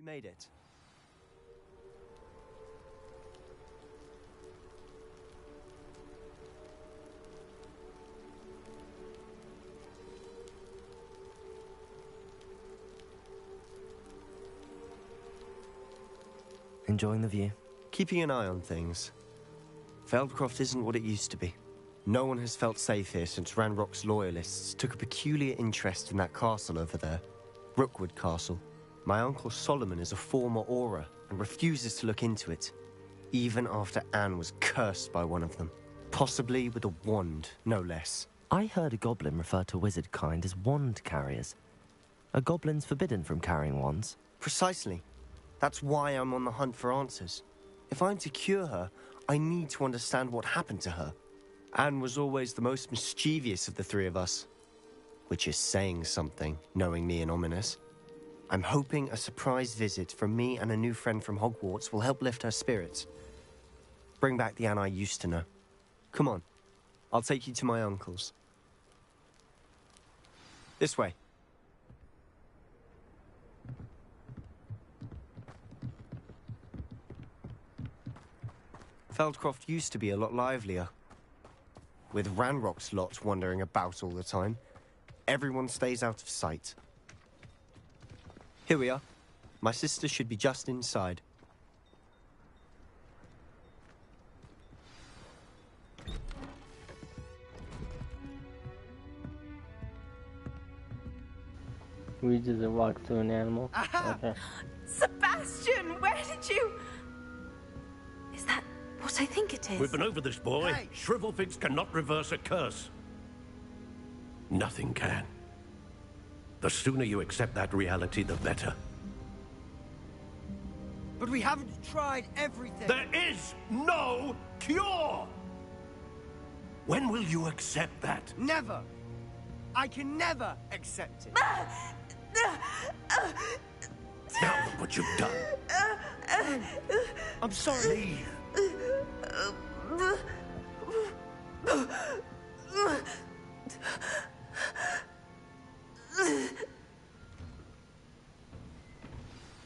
made it. Enjoying the view? Keeping an eye on things. Feldcroft isn't what it used to be. No one has felt safe here since Ranrock's loyalists took a peculiar interest in that castle over there. Rookwood Castle. My uncle Solomon is a former Auror and refuses to look into it, even after Anne was cursed by one of them. Possibly with a wand, no less. I heard a goblin refer to wizard kind as wand carriers. Are goblins forbidden from carrying wands? Precisely. That's why I'm on the hunt for answers. If I'm to cure her, I need to understand what happened to her. Anne was always the most mischievous of the three of us. Which is saying something, knowing me and Ominous. I'm hoping a surprise visit from me and a new friend from Hogwarts will help lift her spirits. Bring back the Anne I used to know. Come on, I'll take you to my uncle's. This way. Feldcroft used to be a lot livelier. With Ranrock's lot wandering about all the time, everyone stays out of sight. Here we are. My sister should be just inside. We just walked to an animal. Aha! Okay. Sebastian, where did you... Is that what I think it is? We've been over this, boy. Hey. Shrivelfigs cannot reverse a curse. Nothing can. The sooner you accept that reality, the better. But we haven't tried everything. There is no cure! When will you accept that? Never. I can never accept it. Now look what you've done. I'm sorry.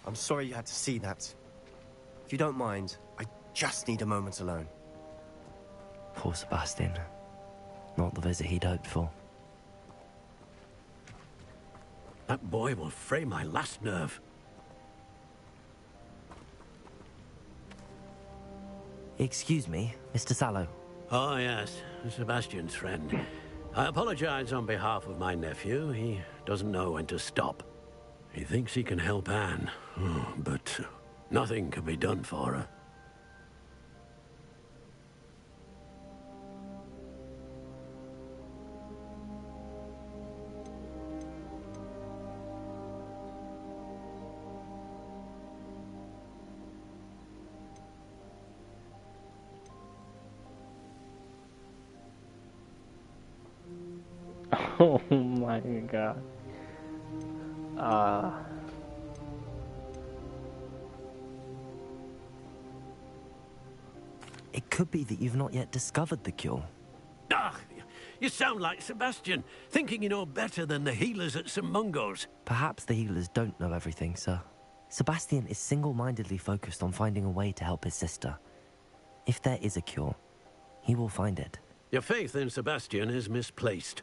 I'm sorry you had to see that. If you don't mind, I just need a moment alone. Poor Sebastian. Not the visit he'd hoped for. That boy will fray my last nerve. Excuse me, Mr. Sallow. Oh, yes, Sebastian's friend. I apologize on behalf of my nephew. He doesn't know when to stop. He thinks he can help Anne, but nothing can be done for her. Oh my god. It could be that you've not yet discovered the cure. Ah, you sound like Sebastian, thinking you know better than the healers at St. Mungo's. Perhaps the healers don't know everything, sir. Sebastian is single-mindedly focused on finding a way to help his sister. If there is a cure, he will find it. Your faith in Sebastian is misplaced.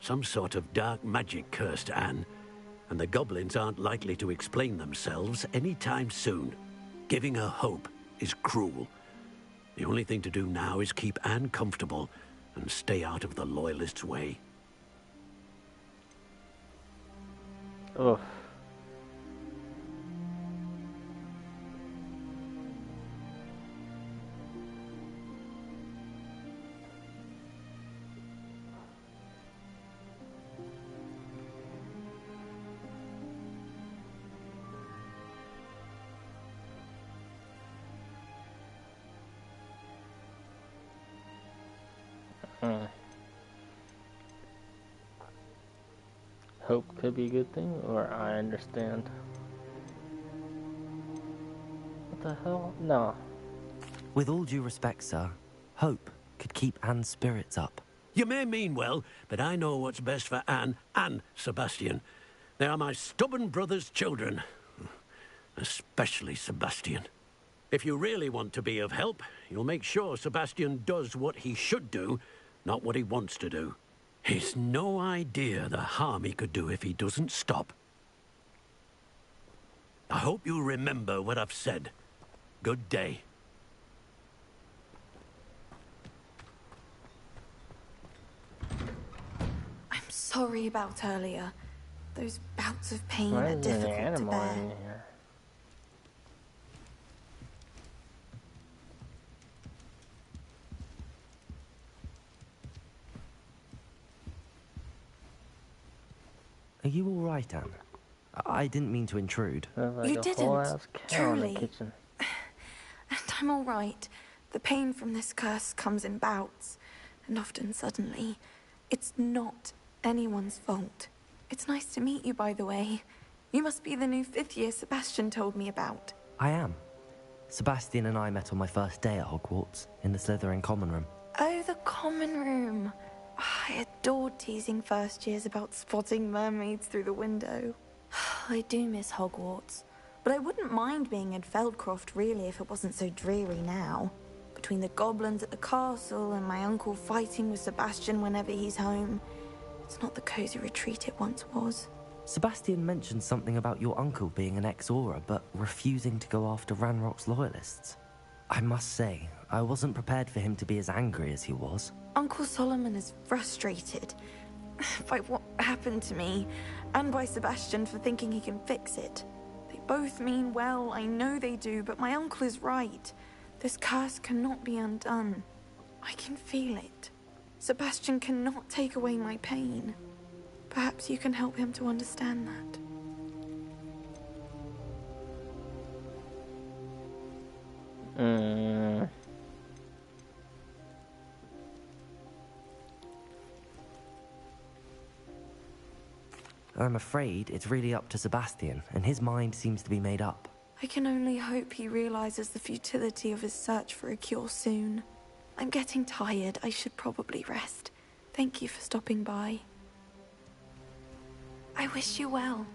Some sort of dark magic cursed Anne, and the goblins aren't likely to explain themselves anytime soon. Giving her hope is cruel. The only thing to do now is keep Anne comfortable and stay out of the Loyalists' way. Oh. Hope could be a good thing, or I understand. What the hell? No. With all due respect, sir, hope could keep Anne's spirits up. You may mean well, but I know what's best for Anne and Sebastian. They are my stubborn brother's children. Especially Sebastian. If you really want to be of help, you'll make sure Sebastian does what he should do, not what he wants to do. He's no idea the harm he could do if he doesn't stop. I hope you remember what I've said. Good day. I'm sorry about earlier. Those bouts of pain Why are is there an difficult to animal bear. in here? Are you all right, Anne? I didn't mean to intrude. There's like You a didn't, whole ass cow in the truly. kitchen. And I'm all right. The pain from this curse comes in bouts, and often suddenly. It's not anyone's fault. It's nice to meet you, by the way. You must be the new 5th year Sebastian told me about. I am. Sebastian and I met on my first day at Hogwarts, in the Slytherin common room. Oh, the common room. I adored teasing first years about spotting mermaids through the window. I do miss Hogwarts, but I wouldn't mind being in Feldcroft really if it wasn't so dreary now. Between the goblins at the castle and my uncle fighting with Sebastian whenever he's home, it's not the cozy retreat it once was. Sebastian mentioned something about your uncle being an ex-Auror, but refusing to go after Ranrock's loyalists. I must say, I wasn't prepared for him to be as angry as he was. Uncle Solomon is frustrated by what happened to me, and by Sebastian for thinking he can fix it. They both mean well, I know they do, but my uncle is right. This curse cannot be undone. I can feel it. Sebastian cannot take away my pain. Perhaps you can help him to understand that. I'm afraid it's really up to Sebastian, and his mind seems to be made up. I can only hope he realizes the futility of his search for a cure soon. I'm getting tired. I should probably rest. Thank you for stopping by. I wish you well.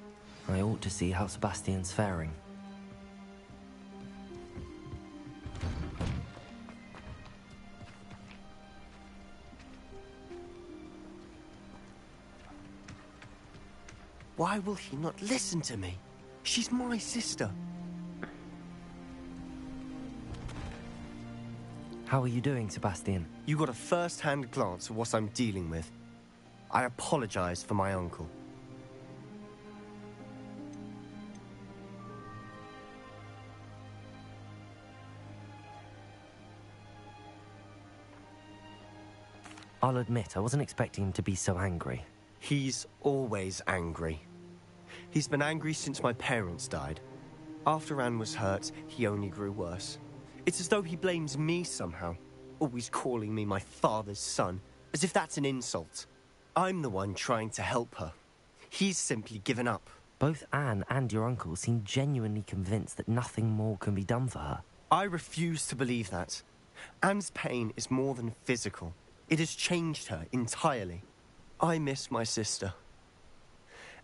I ought to see how Sebastian's faring. Why will he not listen to me? She's my sister. How are you doing, Sebastian? You got a first-hand glance of what I'm dealing with. I apologize for my uncle. I'll admit, I wasn't expecting him to be so angry. He's always angry. He's been angry since my parents died. After Anne was hurt, he only grew worse. It's as though he blames me somehow, always calling me my father's son, as if that's an insult. I'm the one trying to help her. He's simply given up. Both Anne and your uncle seem genuinely convinced that nothing more can be done for her. I refuse to believe that. Anne's pain is more than physical. It has changed her entirely. I miss my sister.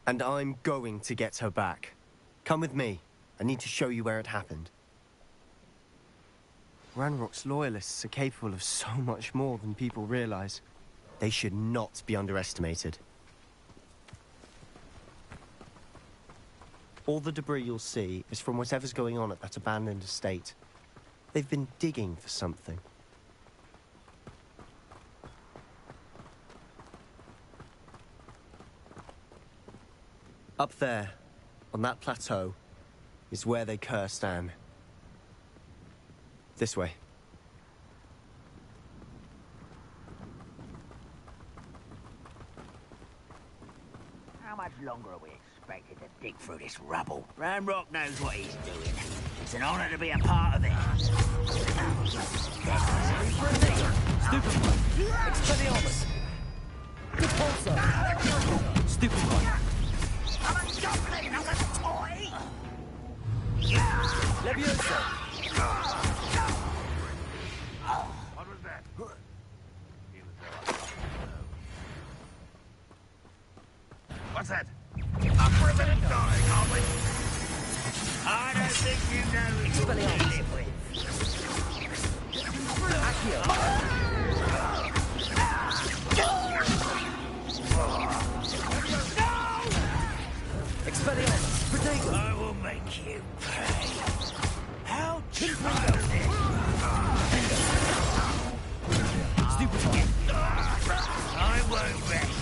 And I'm going to get her back. Come with me. I need to show you where it happened. Ranrock's loyalists are capable of so much more than people realize. They should not be underestimated. All the debris you'll see is from whatever's going on at that abandoned estate. They've been digging for something. Up there, on that plateau, is where they cursed Anne. This way. How much longer are we expected to dig through this rubble? Ranrock knows what he's doing. It's an honor to be a part of it. Stupid one! Expelliarmus! Repulsor! Stupid one! I'm a goblin, not a toy! Leviosa! What was that? What's that? Up for a bit of dying, aren't we? Harder, I won't rest.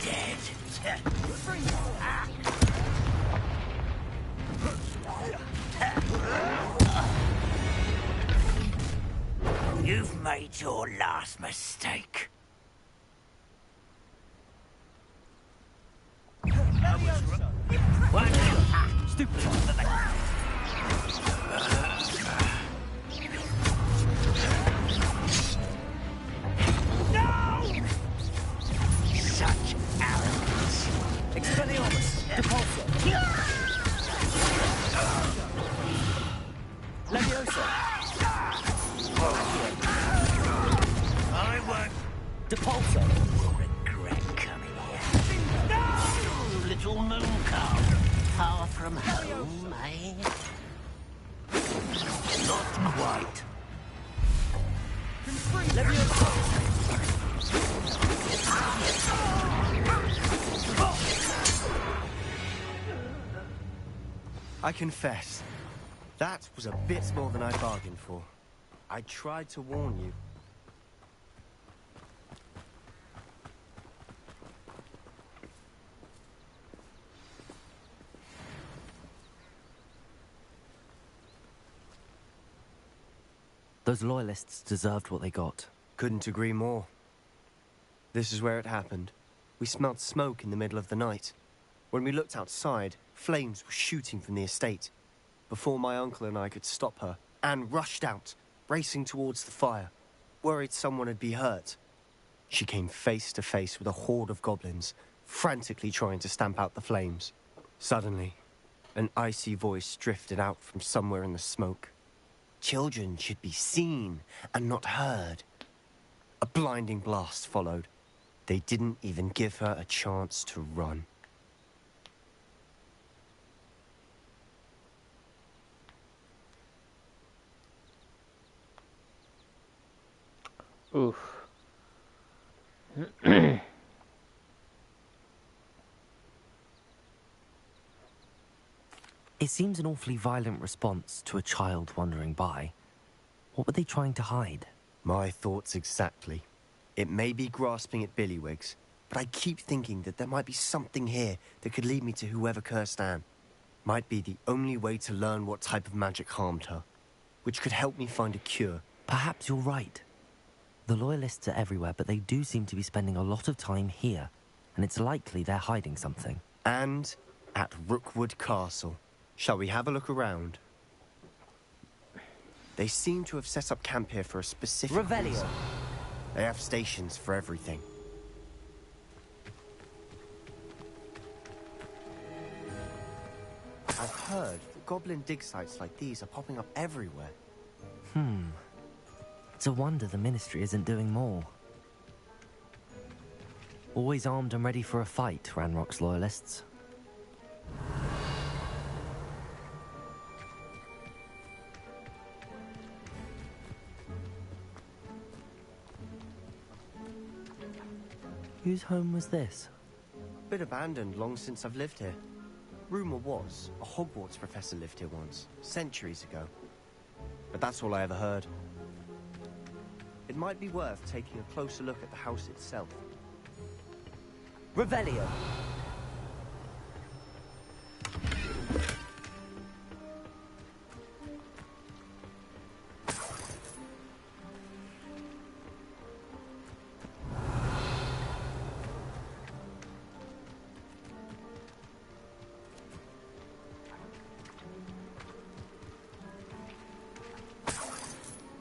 Dead. You've made your last mistake. Stupid. No! Such arrogance. Expelliarmus! Depulso! Leviosa! I won't Depulso! regret coming here. No! Little moon calf. Far from home, eh? Not quite. I confess, that was a bit more than I bargained for. I tried to warn you. Those loyalists deserved what they got. Couldn't agree more. This is where it happened. We smelled smoke in the middle of the night. When we looked outside, flames were shooting from the estate. Before my uncle and I could stop her, Anne rushed out, racing towards the fire, worried someone had been hurt. She came face to face with a horde of goblins, frantically trying to stamp out the flames. Suddenly, an icy voice drifted out from somewhere in the smoke. Children should be seen and not heard. A blinding blast followed. They didn't even give her a chance to run. Oof. It seems an awfully violent response to a child wandering by. What were they trying to hide? My thoughts exactly. It may be grasping at Billywigs, but I keep thinking that there might be something here that could lead me to whoever cursed Anne. Might be the only way to learn what type of magic harmed her, which could help me find a cure. Perhaps you're right. The loyalists are everywhere, but they do seem to be spending a lot of time here, and it's likely they're hiding something. And at Rookwood Castle. Shall we have a look around? They seem to have set up camp here for a specific Revelio. reason. They have stations for everything. I've heard that goblin dig sites like these are popping up everywhere. It's a wonder the Ministry isn't doing more. Always armed and ready for a fight, Ranrock's loyalists. Whose home was this? Been abandoned long since I've lived here. Rumour was, a Hogwarts professor lived here once, centuries ago. But that's all I ever heard. It might be worth taking a closer look at the house itself. Revelio.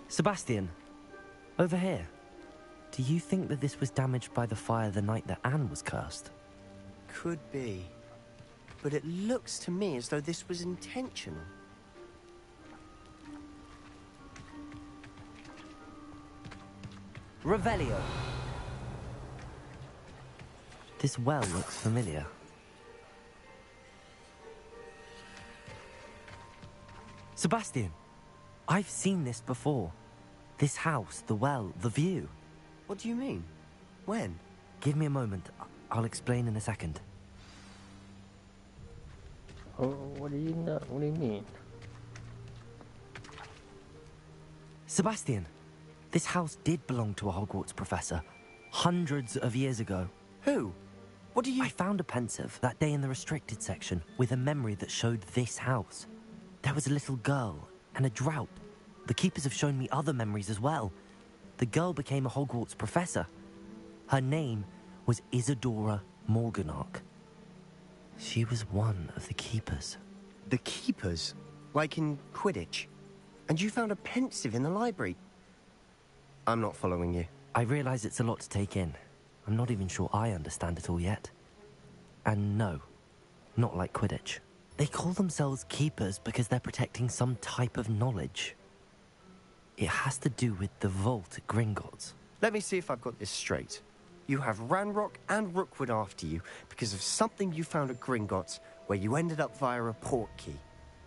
Sebastian, over here. Do you think that this was damaged by the fire the night that Anne was cursed? Could be. But it looks to me as though this was intentional. Revelio. This well looks familiar. Sebastian, I've seen this before. This house, the well, the view. What do you mean? When? Give me a moment. I'll explain in a second. Oh, what do you know? What do you mean? Sebastian, this house did belong to a Hogwarts professor. Hundreds of years ago. Who? What do you... I found a pensive that day in the restricted section with a memory that showed this house. There was a little girl and a drought. The keepers have shown me other memories as well. The girl became a Hogwarts professor. Her name was Isadora Morganach. She was one of the keepers. The keepers? Like in Quidditch? And you found a pensive in the library? I'm not following you. I realize it's a lot to take in. I'm not even sure I understand it all yet. And no, not like Quidditch. They call themselves keepers because they're protecting some type of knowledge. It has to do with the vault at Gringotts. Let me see if I've got this straight. You have Ranrock and Rookwood after you because of something you found at Gringotts where you ended up via a port key.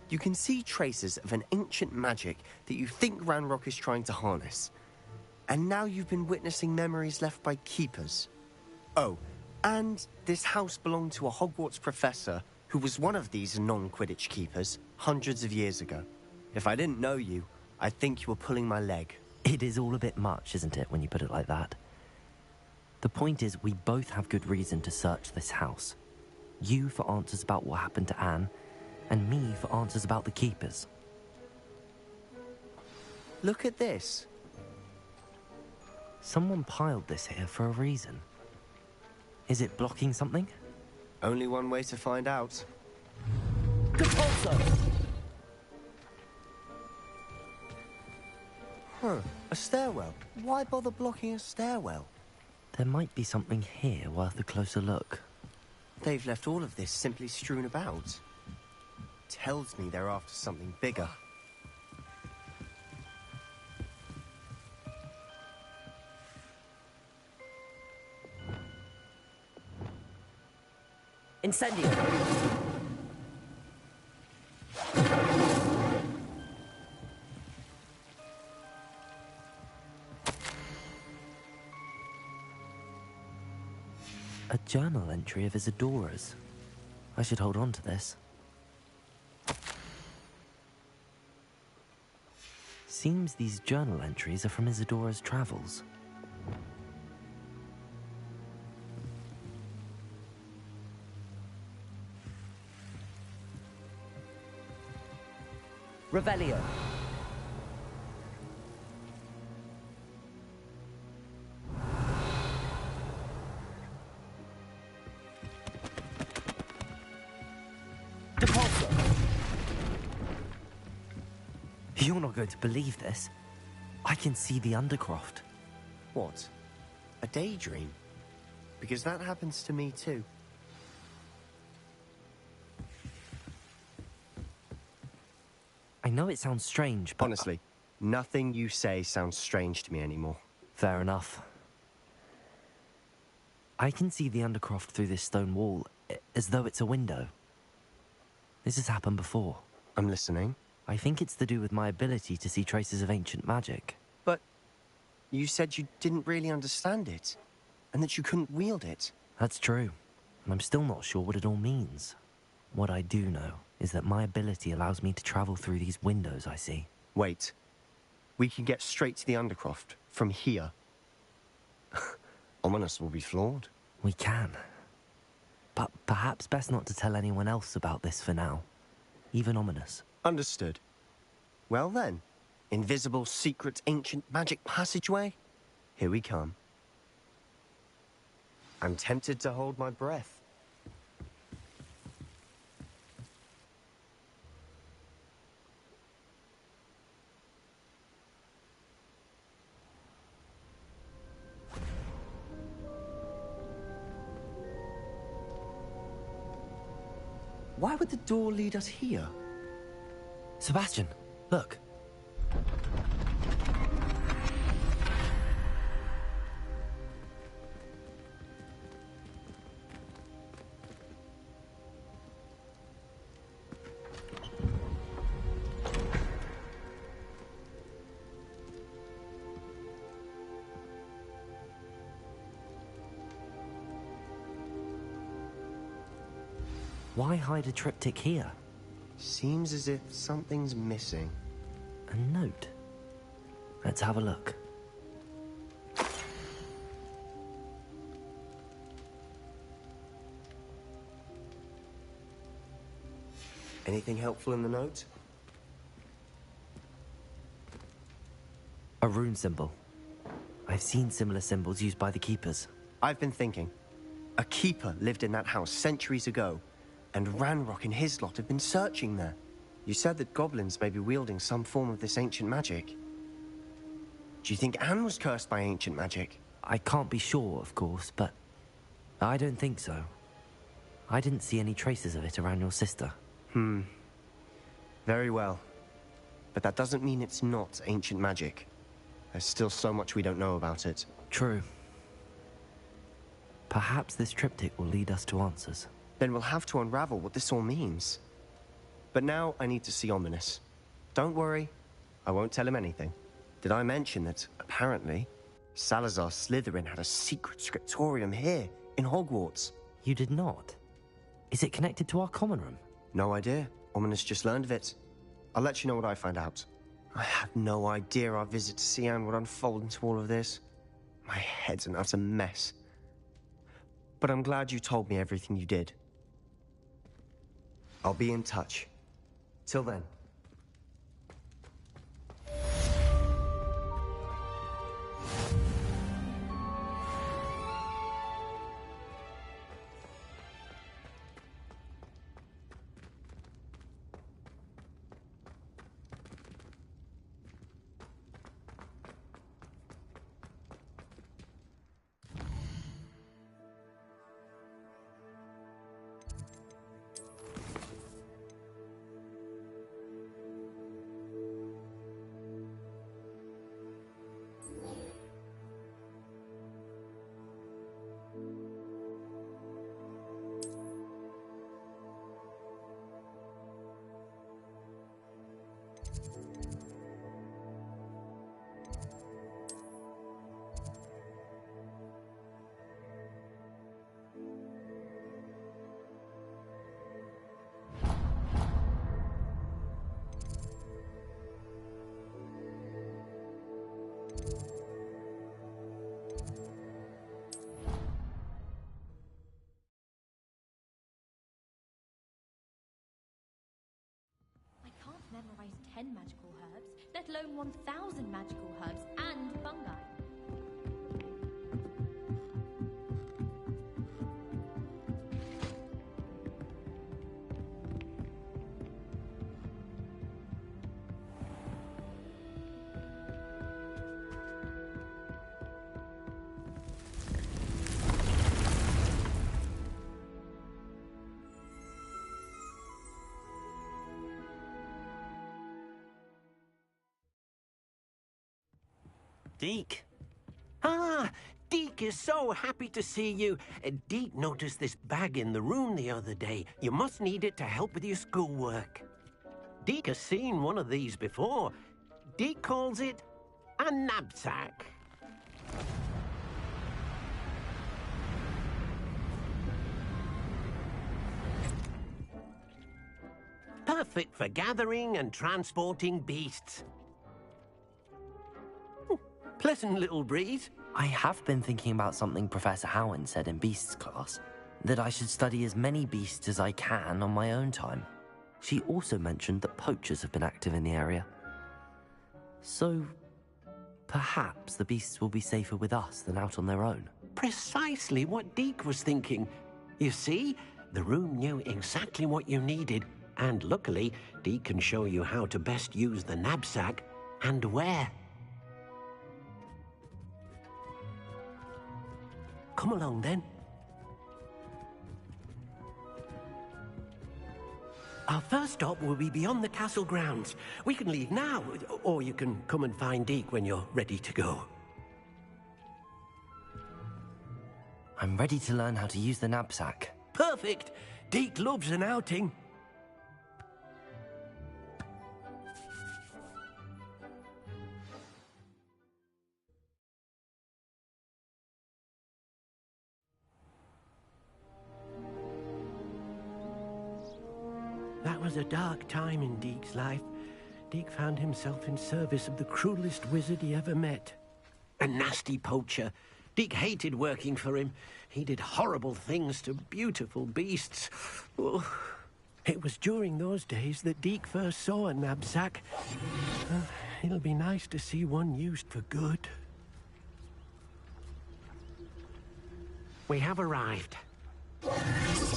You can see traces of an ancient magic that you think Ranrock is trying to harness. And now you've been witnessing memories left by keepers. Oh, and this house belonged to a Hogwarts professor who was one of these non-Quidditch keepers hundreds of years ago. If I didn't know you, I'd think you were pulling my leg. It is all a bit much, isn't it, when you put it like that? The point is, we both have good reason to search this house. You for answers about what happened to Anne, and me for answers about the keepers. Look at this. Someone piled this here for a reason. Is it blocking something? Only one way to find out. Huh, a stairwell. Why bother blocking a stairwell? There might be something here worth a closer look. They've left all of this simply strewn about. Tells me they're after something bigger. Incendio! A journal entry of Isadora's. I should hold on to this. Seems these journal entries are from Isadora's travels. Revelio. You're not going to believe this. I can see the Undercroft. What? A daydream? Because that happens to me too. I know it sounds strange, but... Honestly, nothing you say sounds strange to me anymore. Fair enough. I can see the Undercroft through this stone wall, as though it's a window. This has happened before. I'm listening. I think it's to do with my ability to see traces of ancient magic. But you said you didn't really understand it, and that you couldn't wield it. That's true, and I'm still not sure what it all means. What I do know is that my ability allows me to travel through these windows I see. Wait. We can get straight to the Undercroft from here. Ominous will be floored. We can. But perhaps best not to tell anyone else about this for now. Even Ominous. Understood. Well then, invisible, secret, ancient magic passageway? Here we come. I'm tempted to hold my breath. Why would the door lead us here? Sebastian, look. Why hide a triptych here? Seems as if something's missing. A note. Let's have a look. Anything helpful in the note? A rune symbol. I've seen similar symbols used by the keepers. I've been thinking. A keeper lived in that house centuries ago, and Ranrock and his lot have been searching there. You said that goblins may be wielding some form of this ancient magic. Do you think Anne was cursed by ancient magic? I can't be sure, of course, but I don't think so. I didn't see any traces of it around your sister. Very well. But that doesn't mean it's not ancient magic. There's still so much we don't know about it. True. Perhaps this triptych will lead us to answers. Then we'll have to unravel what this all means. But now I need to see Ominous. Don't worry, I won't tell him anything. Did I mention that, apparently, Salazar Slytherin had a secret scriptorium here, in Hogwarts? You did not? Is it connected to our common room? No idea. Ominous just learned of it. I'll let you know what I find out. I had no idea our visit to see Anne would unfold into all of this. My head's an utter mess. But I'm glad you told me everything you did. I'll be in touch. Till then. Memorize 10 magical herbs, let alone 1,000 magical herbs and fungi. Deke. Ah, Deke is so happy to see you. Deke noticed this bag in the room the other day. You must need it to help with your schoolwork. Deke has seen one of these before. Deke calls it a knapsack. Perfect for gathering and transporting beasts. Pleasant little breeze. I have been thinking about something Professor Howard said in Beasts class, that I should study as many beasts as I can on my own time. She also mentioned that poachers have been active in the area. So, perhaps the beasts will be safer with us than out on their own. Precisely what Deke was thinking. You see, the room knew exactly what you needed, and luckily, Deke can show you how to best use the knapsack and where. Come along, then. Our first stop will be beyond the castle grounds. We can leave now, or you can come and find Deke when you're ready to go. I'm ready to learn how to use the knapsack. Perfect! Deke loves an outing. That was a dark time in Deke's life. Deke found himself in service of the cruelest wizard he ever met. A nasty poacher. Deke hated working for him. He did horrible things to beautiful beasts. Oh. It was during those days that Deke first saw a knapsack. It'll be nice to see one used for good. We have arrived.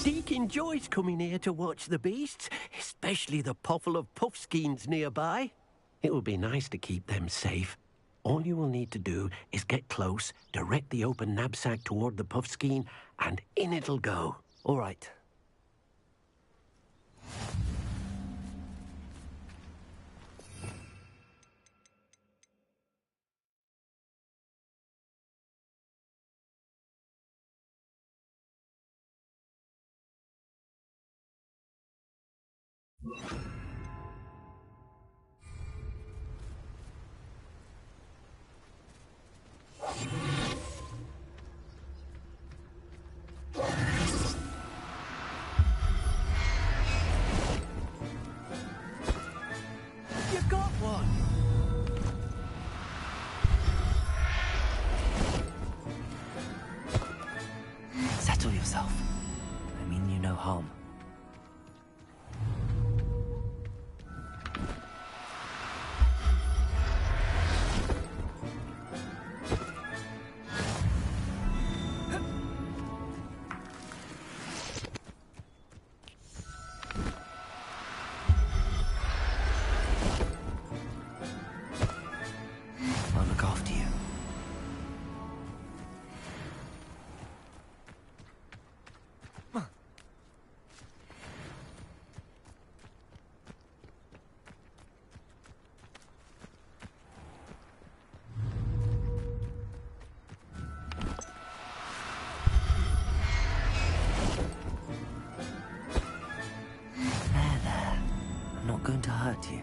Deke enjoys coming here to watch the beasts, especially the potful of puffskeins nearby. It will be nice to keep them safe. All you will need to do is get close, direct the open knapsack toward the puffskein, and in it'll go. All right. You got one! Settle yourself. I mean you no harm. I'll look after you. There. I'm not going to hurt you.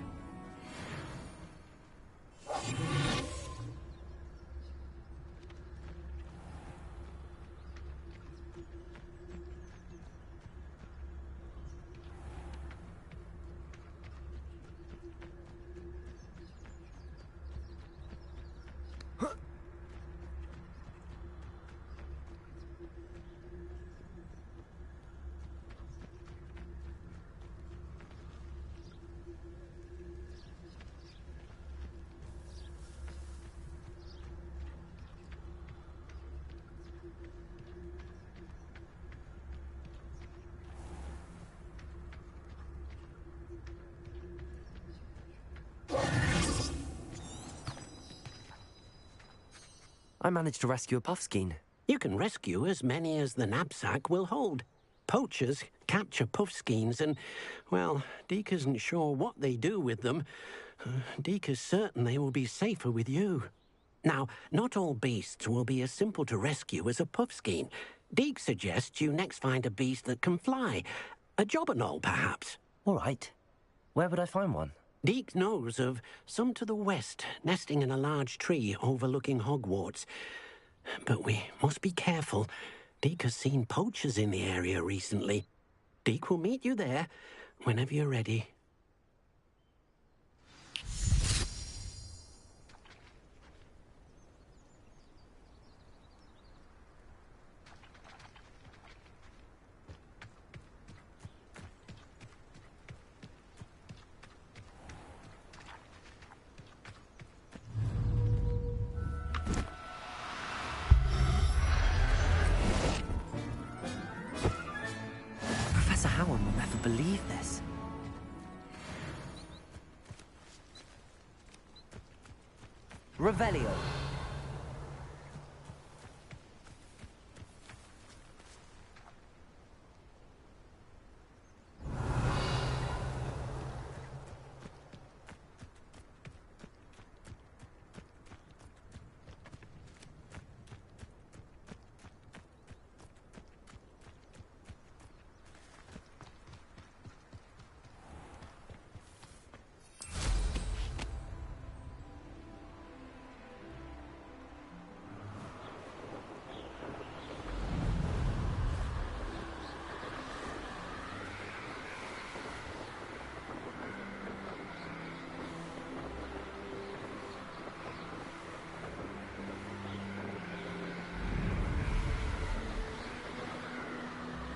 I managed to rescue a puffskein. You can rescue as many as the knapsack will hold. Poachers capture puffskeins and, well, Deke isn't sure what they do with them. Deke is certain they will be safer with you. Now, not all beasts will be as simple to rescue as a puffskein. Deke suggests you next find a beast that can fly. A jobberknoll, perhaps. All right. Where would I find one? Deke knows of some to the west, nesting in a large tree overlooking Hogwarts. But we must be careful. Deke has seen poachers in the area recently. Deke will meet you there whenever you're ready. Professor Howard will never believe this. Revelio.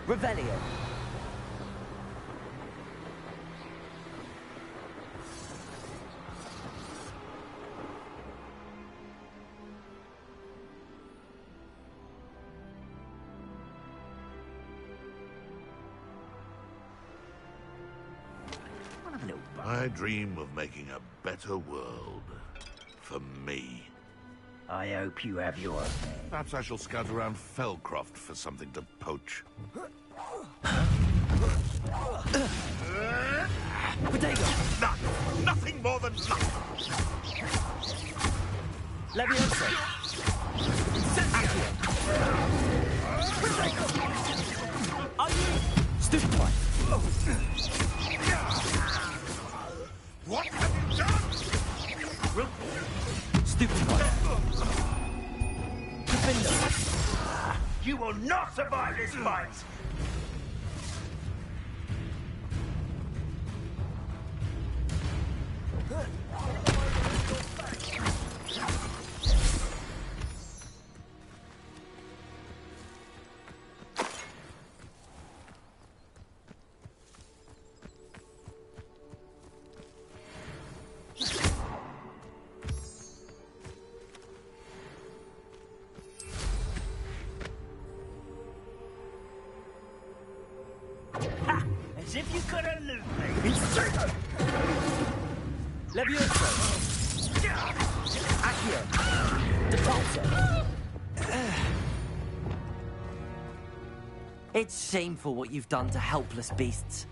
Revelio. I dream of making a better world. For me. I hope you have your... Perhaps I shall scout around Fellcroft for something to poach. Potato. Nothing more than luck. Levioso. Are you stupefied? What have you done? Stupefied. You will not survive this fight! As if you could elude me! Levioso. Accio. Depulso. It's shameful what you've done to helpless beasts.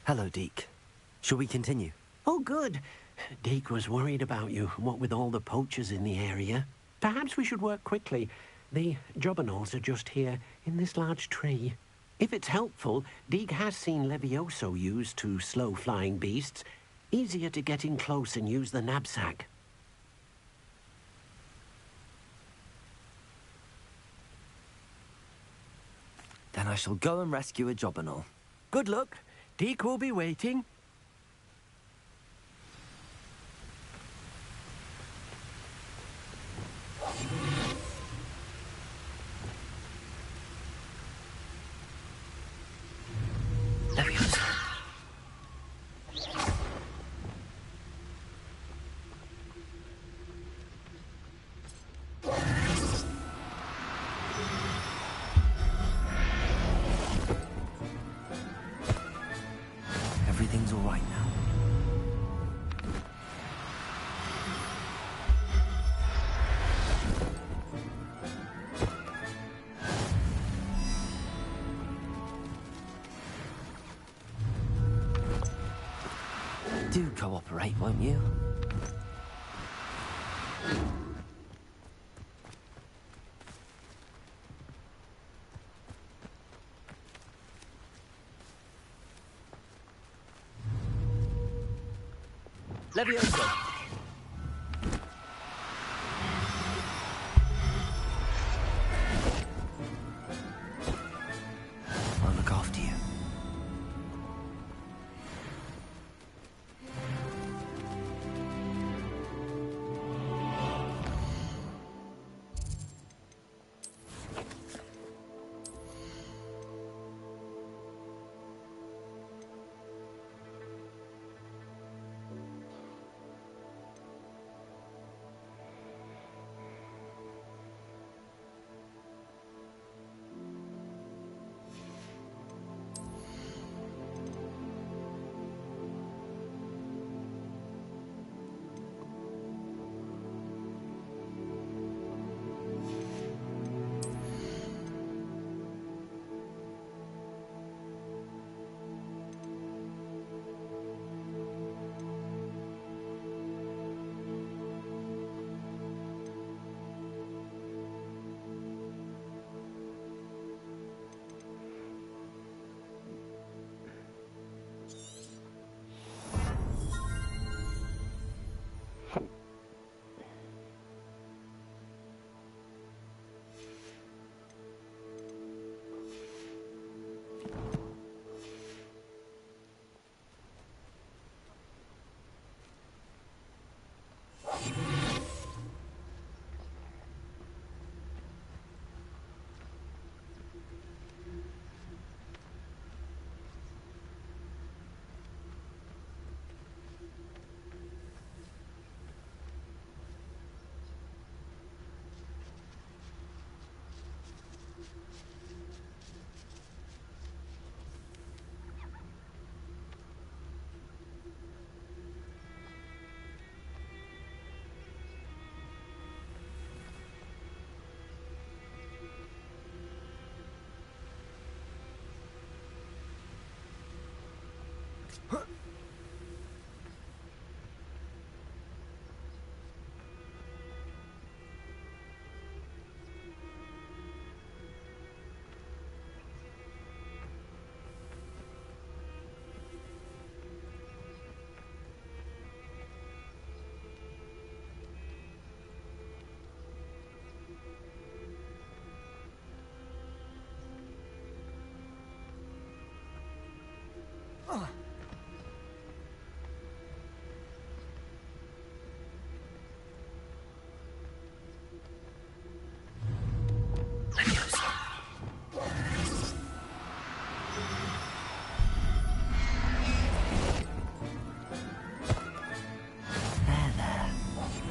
Hello, Deke. Shall we continue? Oh, good. Deke was worried about you, what with all the poachers in the area. Perhaps we should work quickly. The jobberknolls are just here, in this large tree. If it's helpful, Deke has seen Levioso used to slow flying beasts. Easier to get in close and use the knapsack. Then I shall go and rescue a jobberknoll. Good luck. Deke will be waiting. Levioso. Everything's all right now. Do cooperate, won't you? Levioso. I'll look after you.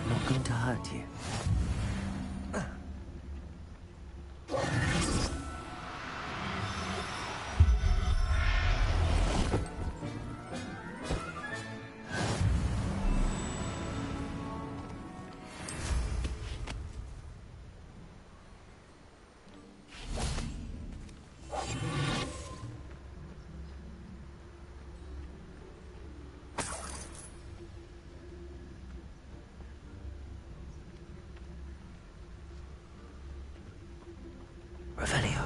Not going to hurt you. Revelio.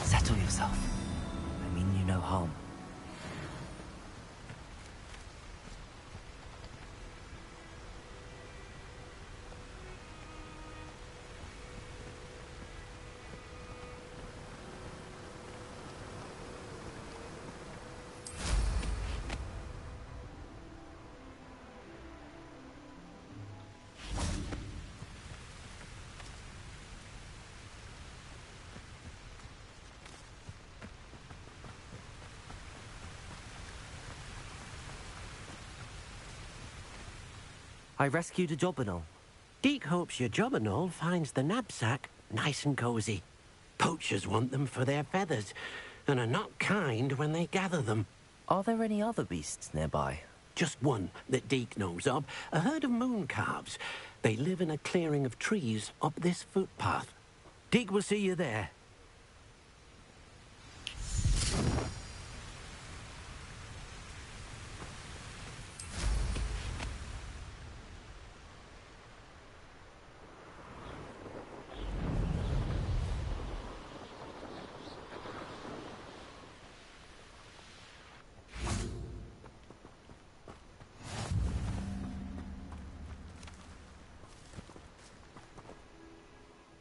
Settle yourself. I mean you no harm. I rescued a Jobberknoll. Deke hopes your Jobberknoll finds the knapsack nice and cozy. Poachers want them for their feathers, and are not kind when they gather them. Are there any other beasts nearby? Just one that Deke knows of, a herd of moon calves. They live in a clearing of trees up this footpath. Deke will see you there.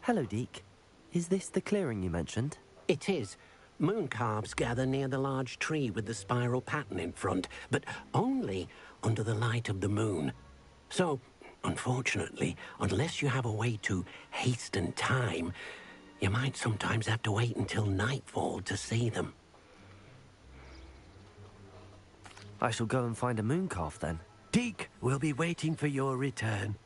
Hello, Deke. Is this the clearing you mentioned? It is. Moon calves gather near the large tree with the spiral pattern in front, but only under the light of the moon. So, unfortunately, unless you have a way to hasten time, you might sometimes have to wait until nightfall to see them. I shall go and find a moon calf then. Deke will be waiting for your return.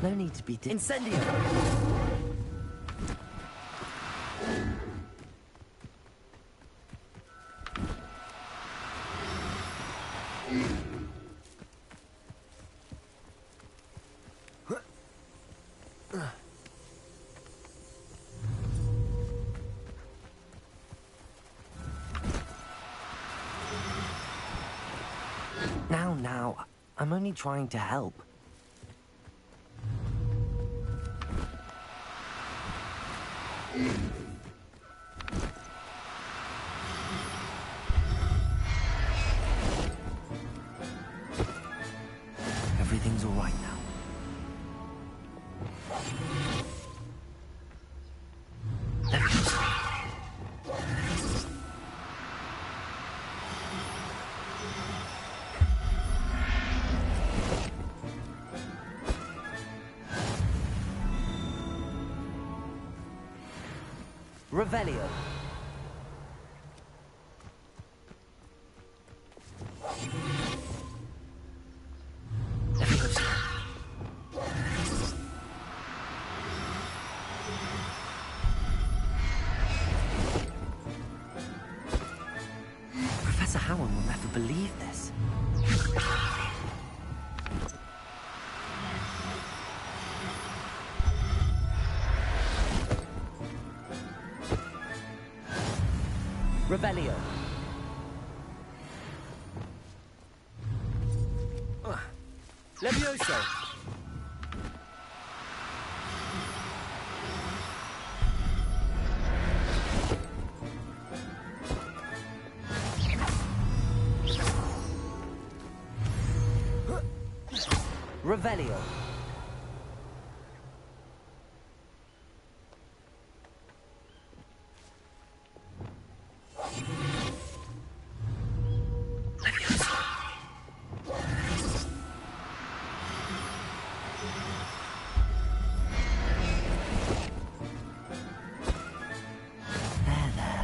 No need to be incendio! on now. I'm only trying to help. Everything's all right now. There we go. Revelio. Professor Howard will never believe this. Revelio. Levioso! Revelio.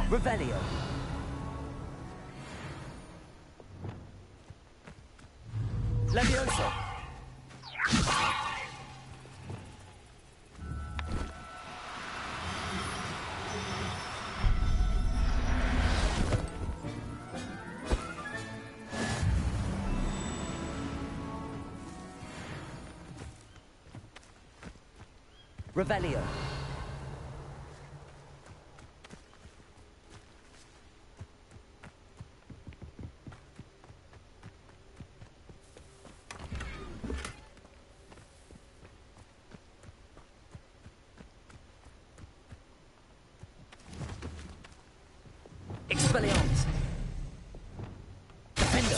Revelio. Levioso! Revelio. Expelliarmus. Defender.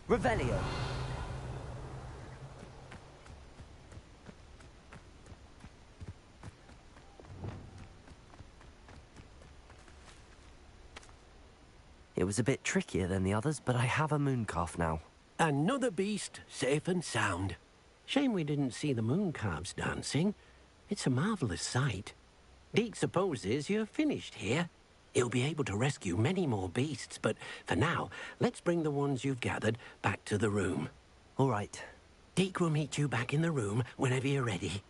Revelio. It was a bit trickier than the others, but I have a mooncalf now. Another beast, safe and sound. Shame we didn't see the mooncalves dancing. It's a marvelous sight. Deke supposes you're finished here. He'll be able to rescue many more beasts, but for now, let's bring the ones you've gathered back to the room. All right. Deke will meet you back in the room whenever you're ready.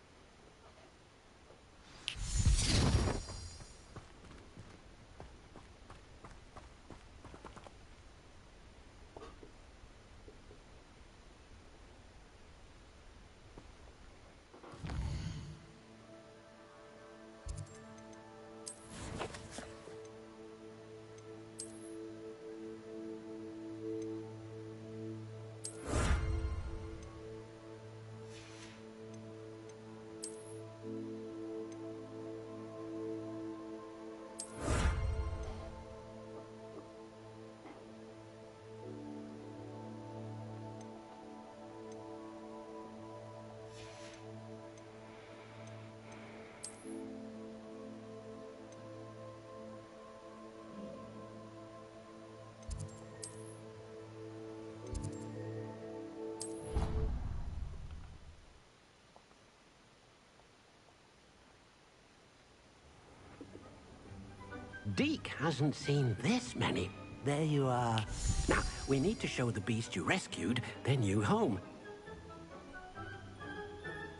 Deke hasn't seen this many. There you are. Now, we need to show the beast you rescued their new home.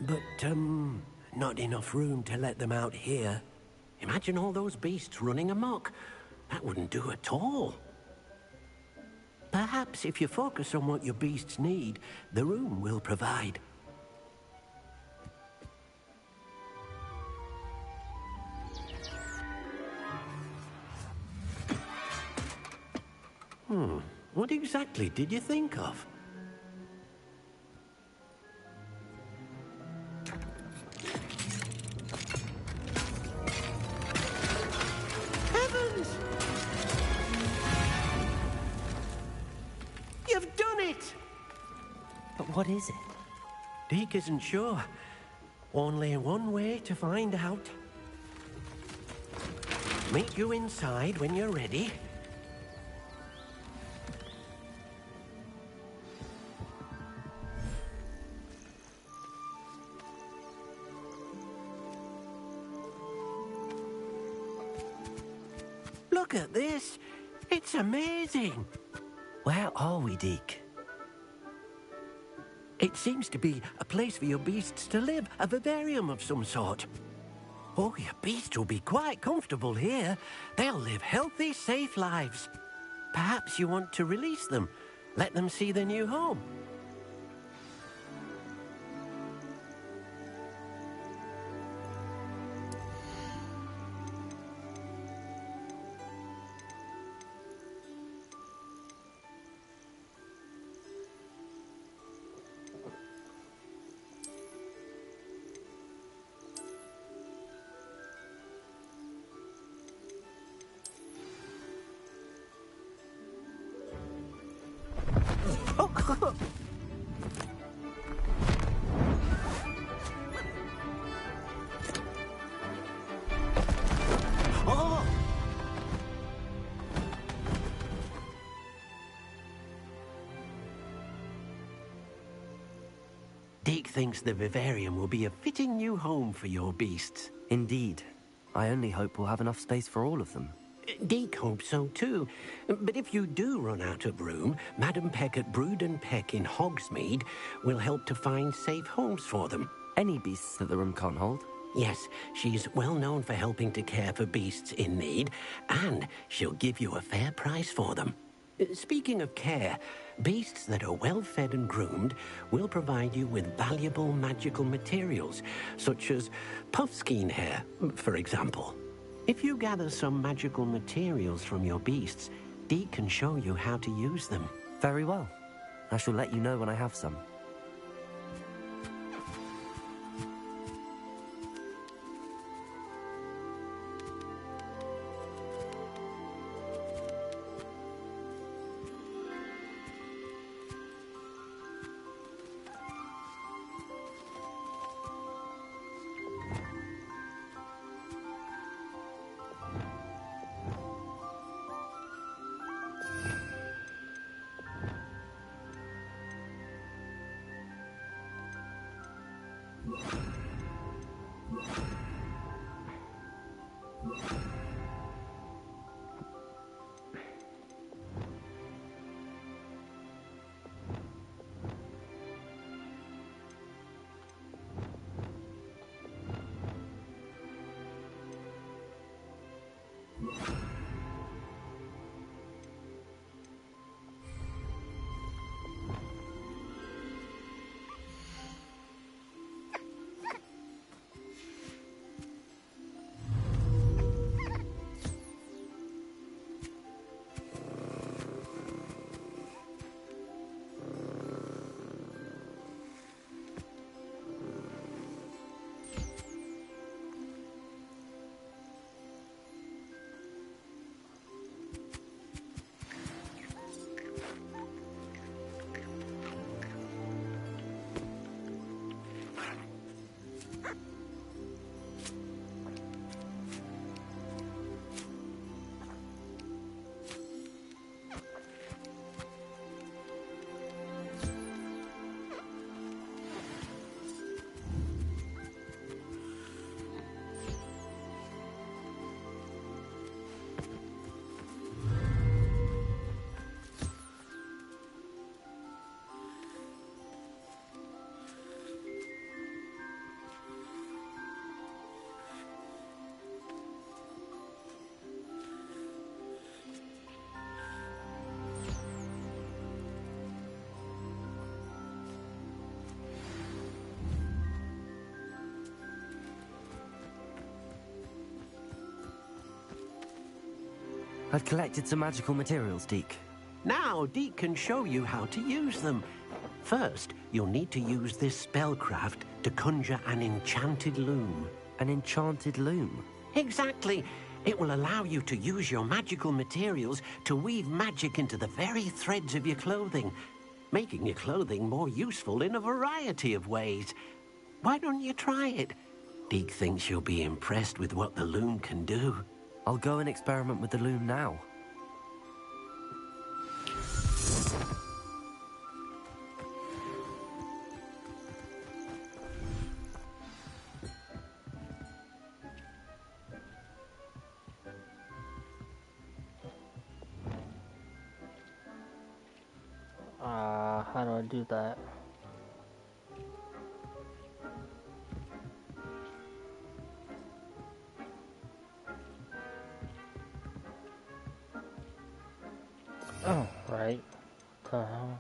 But, not enough room to let them out here. Imagine all those beasts running amok. That wouldn't do at all. Perhaps if you focus on what your beasts need, the room will provide. What exactly did you think of? Heavens! You've done it! But what is it? Deke isn't sure. Only one way to find out. Meet you inside when you're ready. Look at this. It's amazing. Where are we, Deke? It seems to be a place for your beasts to live, a vivarium of some sort. Oh, your beasts will be quite comfortable here. They'll live healthy, safe lives. Perhaps you want to release them, let them see their new home. Oh! Deke thinks the vivarium will be a fitting new home for your beasts. Indeed. I only hope we'll have enough space for all of them. Deke hopes so too. But if you do run out of room, Madam Peck at Brood and Peck in Hogsmeade will help to find safe homes for them. Any beasts that the room can't hold? Yes, she's well known for helping to care for beasts in need, and she'll give you a fair price for them. Speaking of care, beasts that are well fed and groomed will provide you with valuable magical materials, such as puffskein hair, for example. If you gather some magical materials from your beasts, Deke can show you how to use them. Very well. I shall let you know when I have some. I've collected some magical materials, Deke. Now, Deke can show you how to use them. First, you'll need to use this spellcraft to conjure an enchanted loom. An enchanted loom? Exactly. It will allow you to use your magical materials to weave magic into the very threads of your clothing, making your clothing more useful in a variety of ways. Why don't you try it? Deke thinks you'll be impressed with what the loom can do. I'll go and experiment with the loom now. How do I do that? Oh, right. What the hell?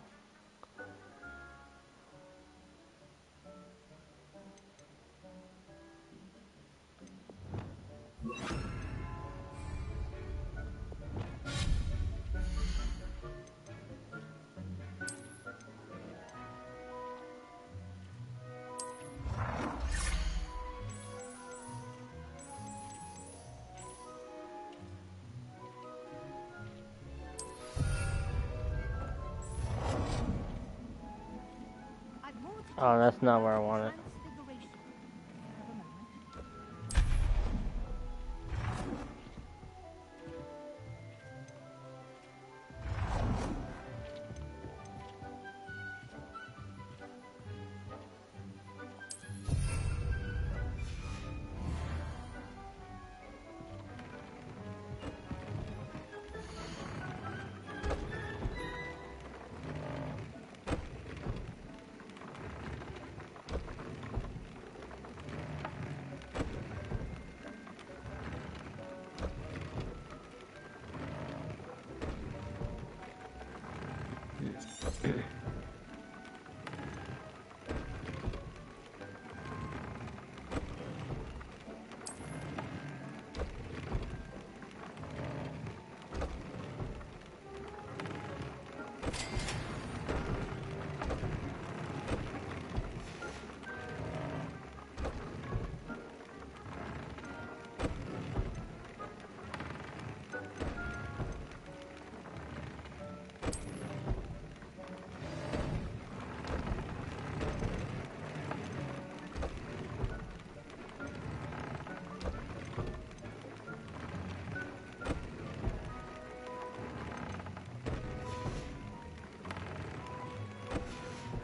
Oh, that's not where I want it.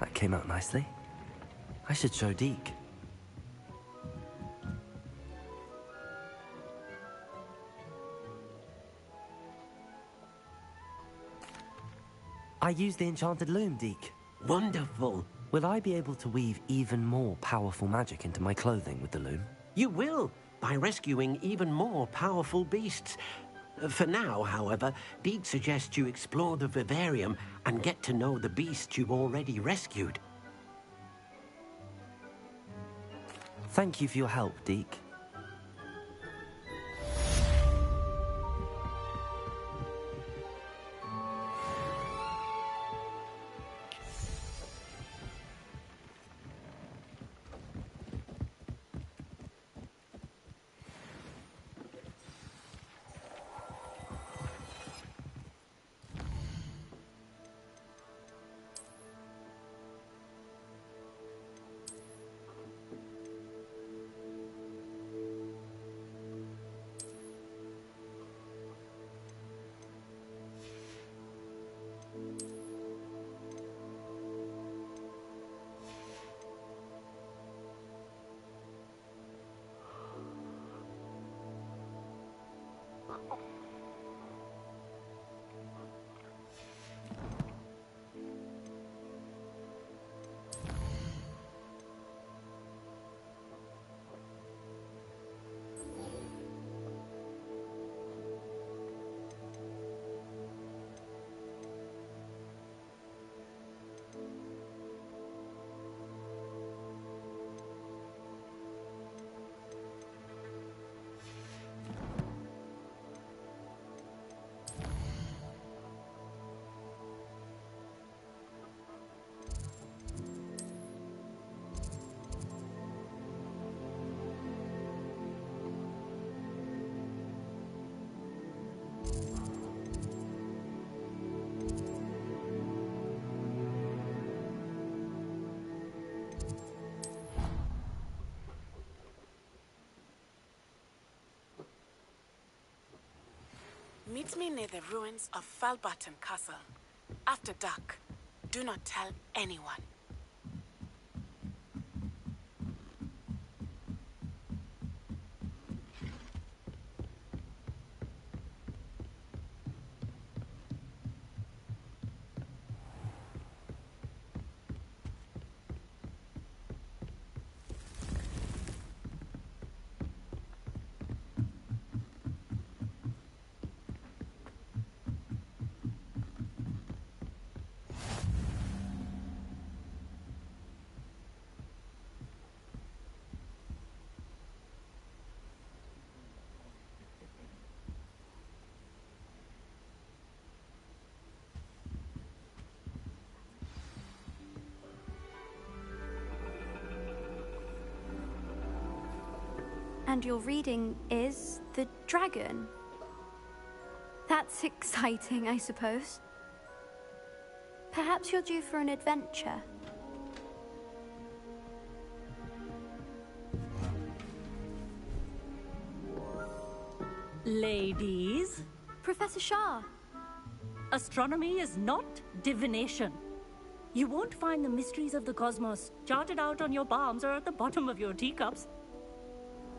That came out nicely. I should show Deke. I used the enchanted loom, Deke. Wonderful. Will I be able to weave even more powerful magic into my clothing with the loom? You will, by rescuing even more powerful beasts. For now, however, Deke suggests you explore the vivarium and get to know the beasts you've already rescued. Thank you for your help, Deke. Meet me near the ruins of Falbaton Castle. After dark. Do not tell anyone. And your reading is The Dragon. That's exciting, I suppose. Perhaps you're due for an adventure. Ladies, Professor Shah. astronomy is not divination. You won't find the mysteries of the cosmos charted out on your palms or at the bottom of your teacups.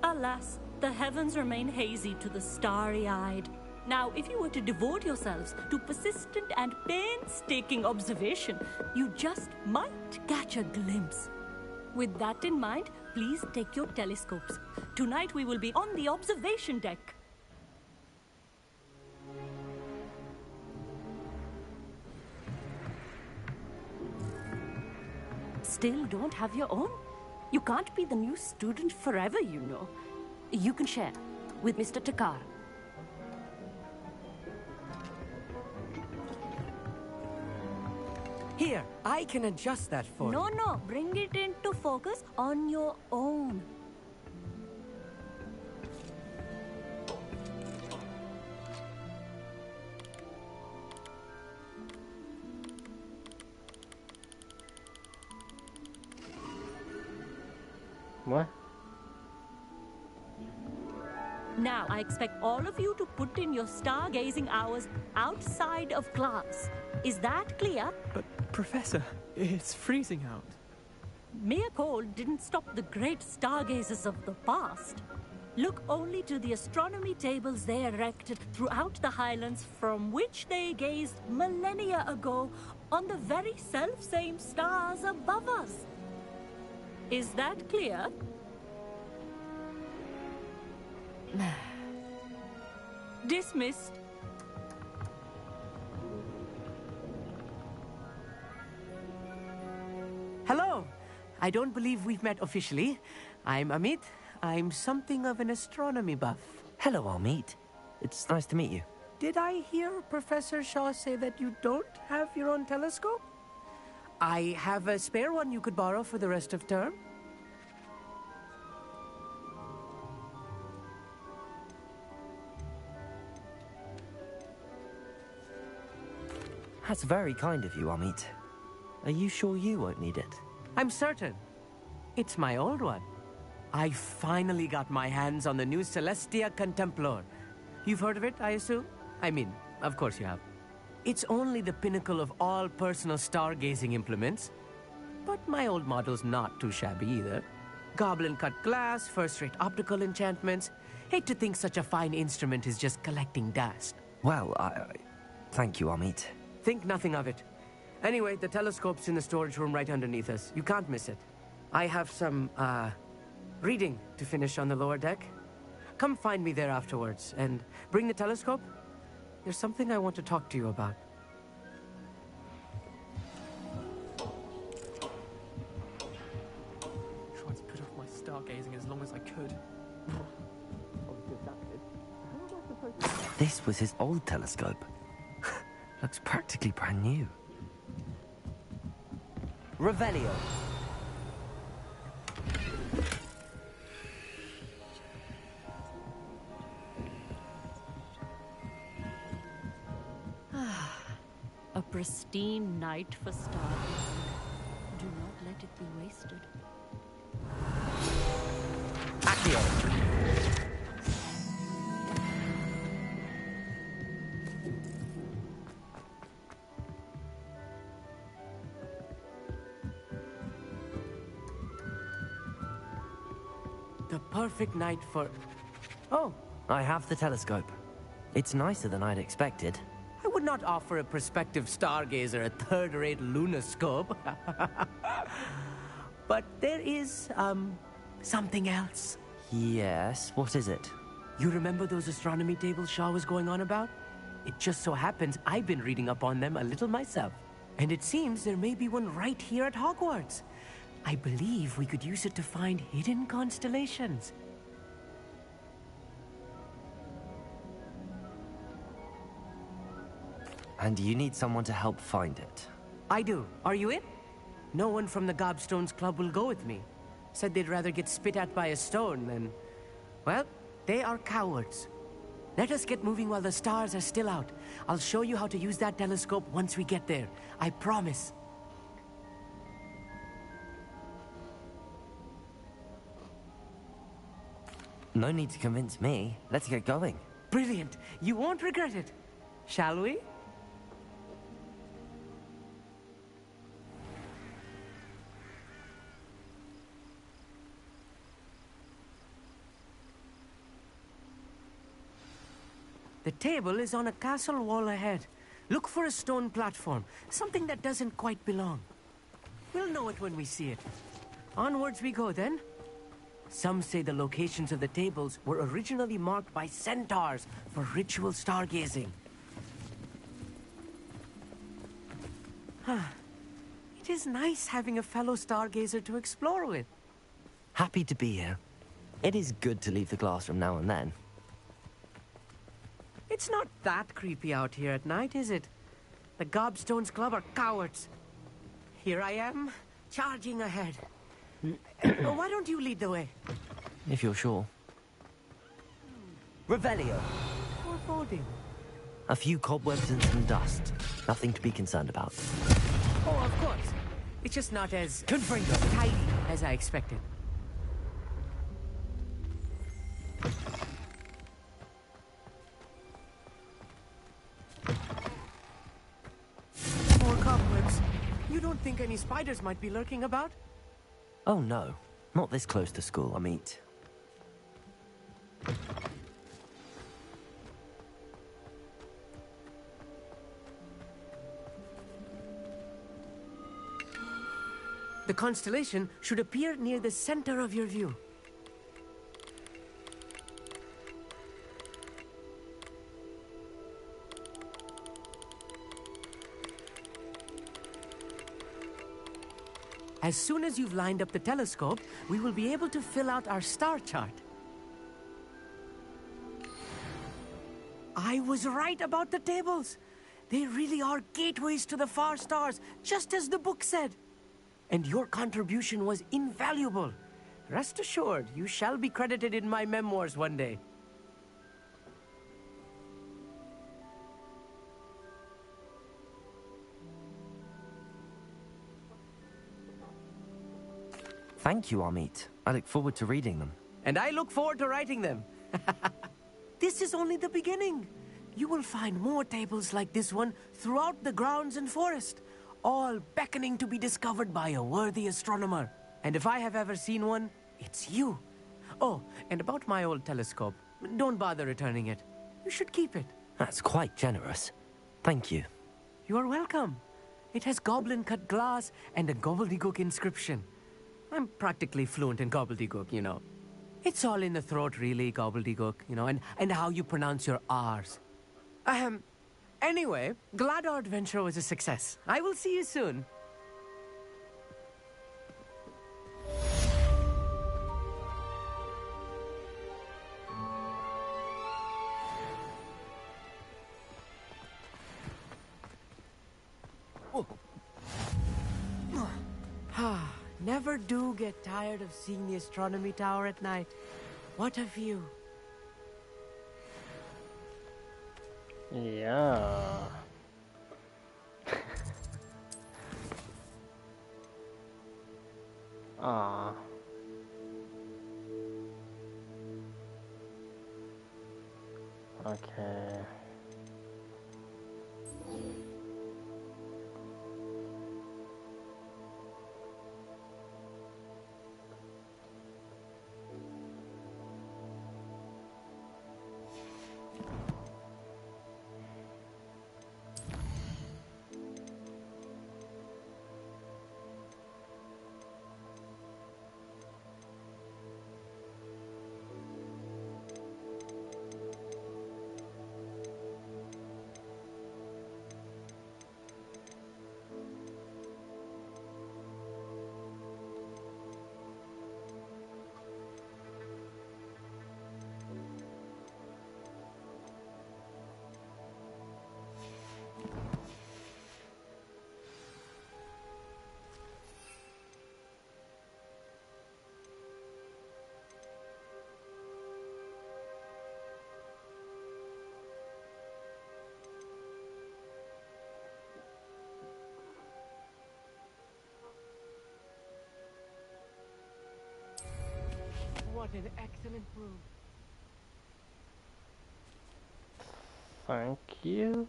Alas, the heavens remain hazy to the starry-eyed. Now, if you were to devote yourselves to persistent and painstaking observation, you just might catch a glimpse. With that in mind, please take your telescopes. Tonight we will be on the observation deck. Still don't have your own? You can't be the new student forever, you know. You can share with Mr. Takar. Here, I can adjust that for you. No, bring it into focus on your own. What? Now, I expect all of you to put in your stargazing hours outside of class. Is that clear? But, Professor, it's freezing out. Mere cold didn't stop the great stargazers of the past. Look only to the astronomy tables they erected throughout the highlands from which they gazed millennia ago on the very self-same stars above us. Is that clear? Dismissed. Hello. I don't believe we've met officially. I'm Amit. I'm something of an astronomy buff. Hello, Amit. It's nice to meet you. Did I hear Professor Shaw say that you don't have your own telescope? I have a spare one you could borrow for the rest of term. That's very kind of you, Amit. Are you sure you won't need it? I'm certain. It's my old one. I finally got my hands on the new Celestia Contemplor. You've heard of it, I assume? I mean, of course you have. It's only the pinnacle of all personal stargazing implements. But my old model's not too shabby either. Goblin-cut glass, first-rate optical enchantments. Hate to think such a fine instrument is just collecting dust. Well, thank you, Amit. Think nothing of it. Anyway, the telescope's in the storage room right underneath us. You can't miss it. I have some, reading to finish on the lower deck. Come find me there afterwards, and bring the telescope. There's something I want to talk to you about. Tried to put off my stargazing as long as I could. This was his old telescope. Looks practically brand new. Revelio. A pristine night for stargazing. Do not let it be wasted. Accio. The perfect night for... Oh, I have the telescope. It's nicer than I'd expected. I would not offer a prospective stargazer a third-rate lunoscope. But there is, something else. Yes, what is it? You remember those astronomy tables Shaw was going on about? It just so happens I've been reading up on them a little myself. And it seems there may be one right here at Hogwarts. I believe we could use it to find hidden constellations. And you need someone to help find it. I do. Are you in? No one from the Gobstones Club will go with me. Said they'd rather get spit at by a stone than... Well, they are cowards. Let us get moving while the stars are still out. I'll show you how to use that telescope once we get there. I promise. No need to convince me. Let's get going. Brilliant. You won't regret it. Shall we? The table is on a castle wall ahead. Look for a stone platform, something that doesn't quite belong. We'll know it when we see it. Onwards we go then. Some say the locations of the tables were originally marked by centaurs for ritual stargazing. It is nice having a fellow stargazer to explore with. Happy to be here. It is good to leave the classroom now and then. It's not that creepy out here at night, is it? The Gobstones Club are cowards. Here I am, charging ahead. Why don't you lead the way? If you're sure. Revelio. Foreboding. A few cobwebs and some dust. Nothing to be concerned about. Oh, of course. It's just not as... Confringo. Tidy as I expected. More cobwebs. You don't think any spiders might be lurking about? Oh no. Not this close to school, I mean. The constellation should appear near the center of your view. As soon as you've lined up the telescope, we will be able to fill out our star chart. I was right about the tables. They really are gateways to the far stars, just as the book said. And your contribution was invaluable. Rest assured, you shall be credited in my memoirs one day. Thank you, Amit. I look forward to reading them. And I look forward to writing them. This is only the beginning. You will find more tables like this one throughout the grounds and forest, all beckoning to be discovered by a worthy astronomer. And if I have ever seen one, it's you. Oh, and about my old telescope, don't bother returning it. You should keep it. That's quite generous. Thank you. You are welcome. It has goblin-cut glass and a gobbledygook inscription. I'm practically fluent in gobbledygook, you know. It's all in the throat, really, gobbledygook, you know, and how you pronounce your R's. Anyway, glad our adventure was a success. I will see you soon. Never do get tired of seeing the astronomy tower at night. What a view. Yeah. Ah. Okay. What an excellent brew. Thank you.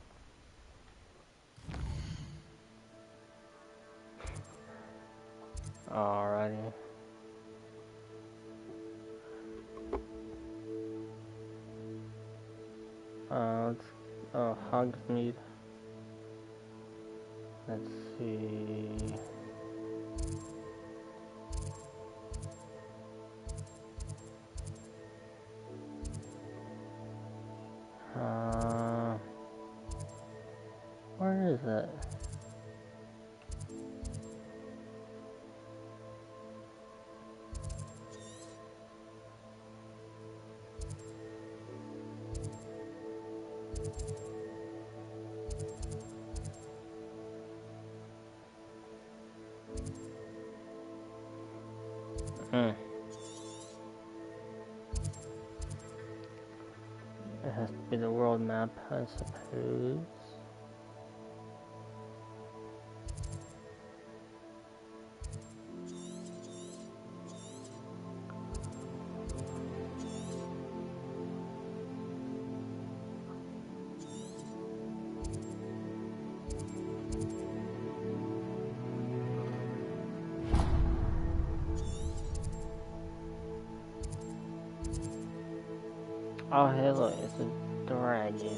Alrighty. Let's Hogsmeade. Let's see. Where is it? It has to be the world map, I suppose. Oh, hey, look, it's a dragon.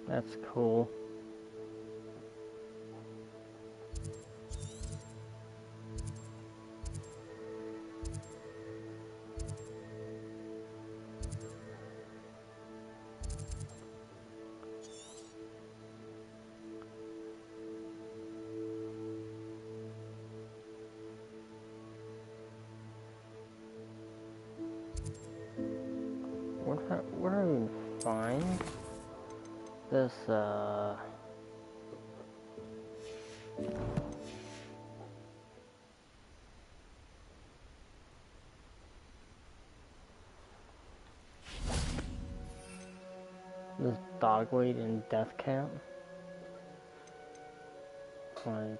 That's cool. Where do we find this, this dogweed in death camp? Like...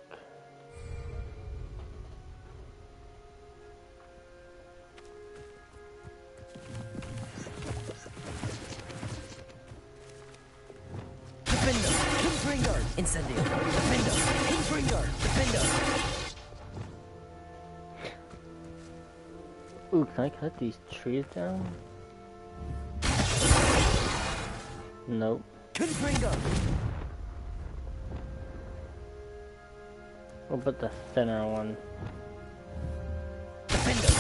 Incendio. Defendo. Kingbringer. Defendo. Ooh, can I cut these trees down? Nope. Kingbringer. What about the thinner one? Defendo.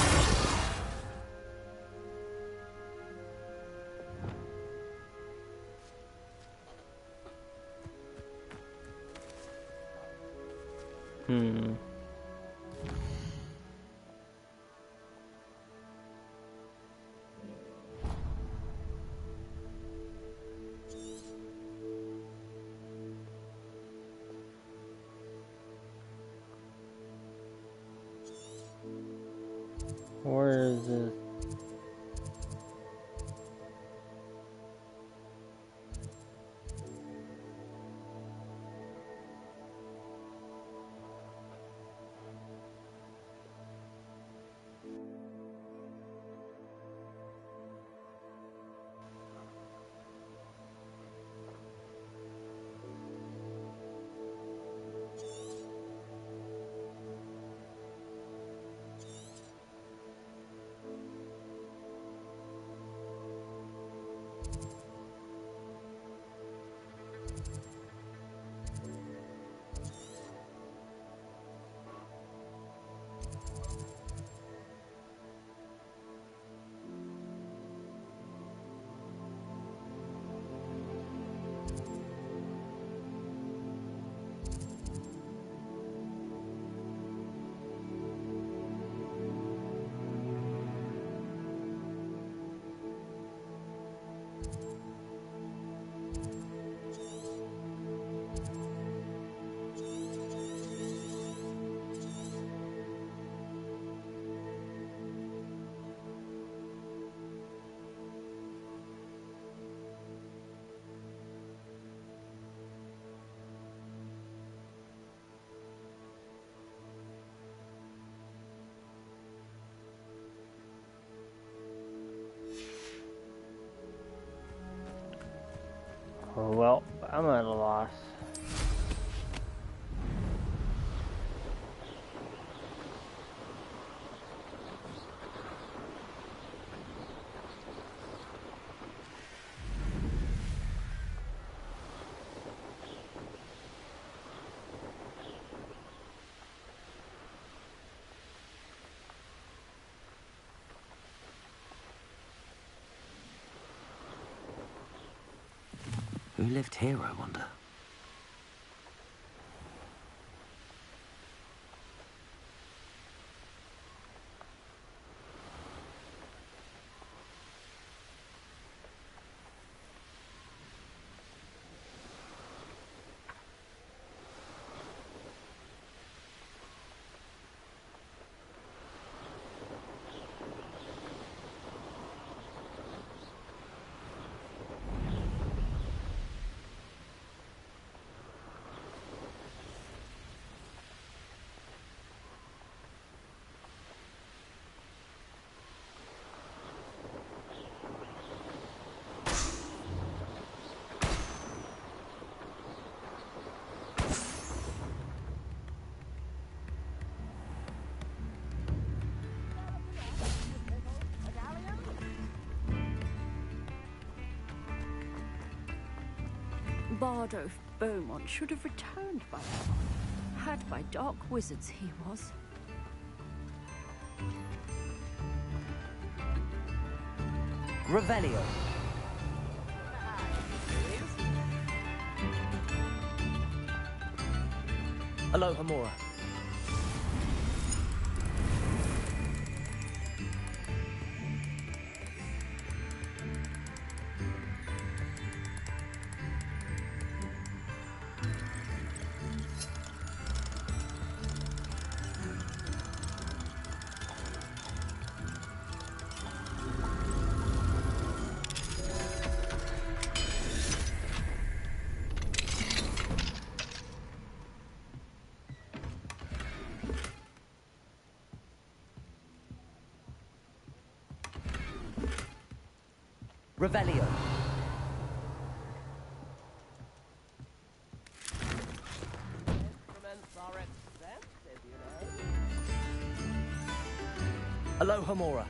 Where is this? Well, I'm at a loss. Who lived here, I wonder? Bardolph Beaumont should have returned by now. Had by dark wizards he was. Revelio. Aloha Mora. Revelio. Aloha Mora.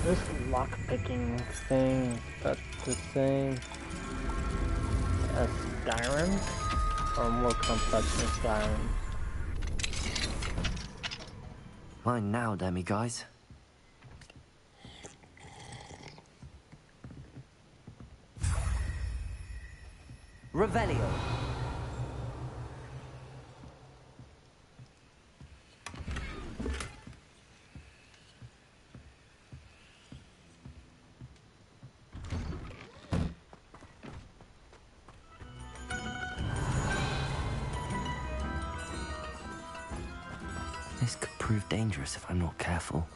This lockpicking thing, that's the same as Skyrim, or more complex than Skyrim? Mine now, demi guys. Revelio. This could prove dangerous if I'm not careful.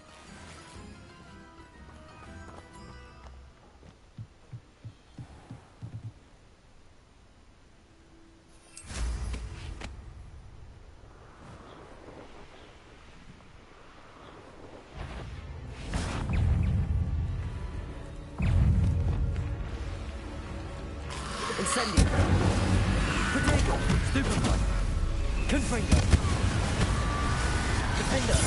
Incendio. Protego. Stupefy. Confringo. Defender.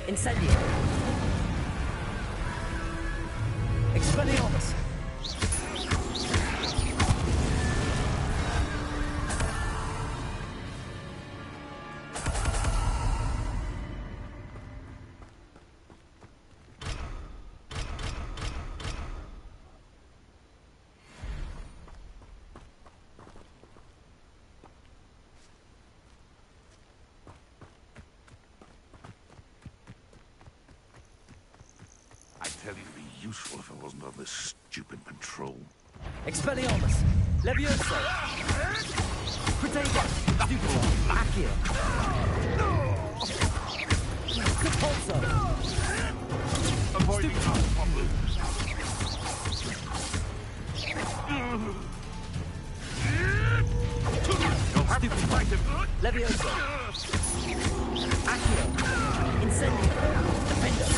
Incendio. Expelliarmus. I'd tell you to be useful if I wasn't on this stupid patrol. Expelliarmus. Levioso. Protego. Stupefy. Accio. Compulso. Avoiding problem. You'll have to fight him. Levioso. Accio. Incendio. Defender.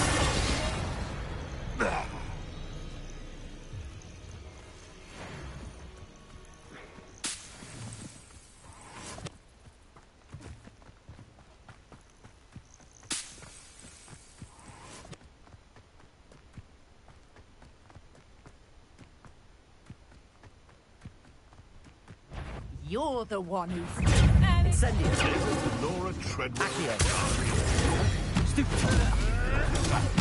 You're the one who's... Incendio. Laura Treadwell. Accio. Stupefy.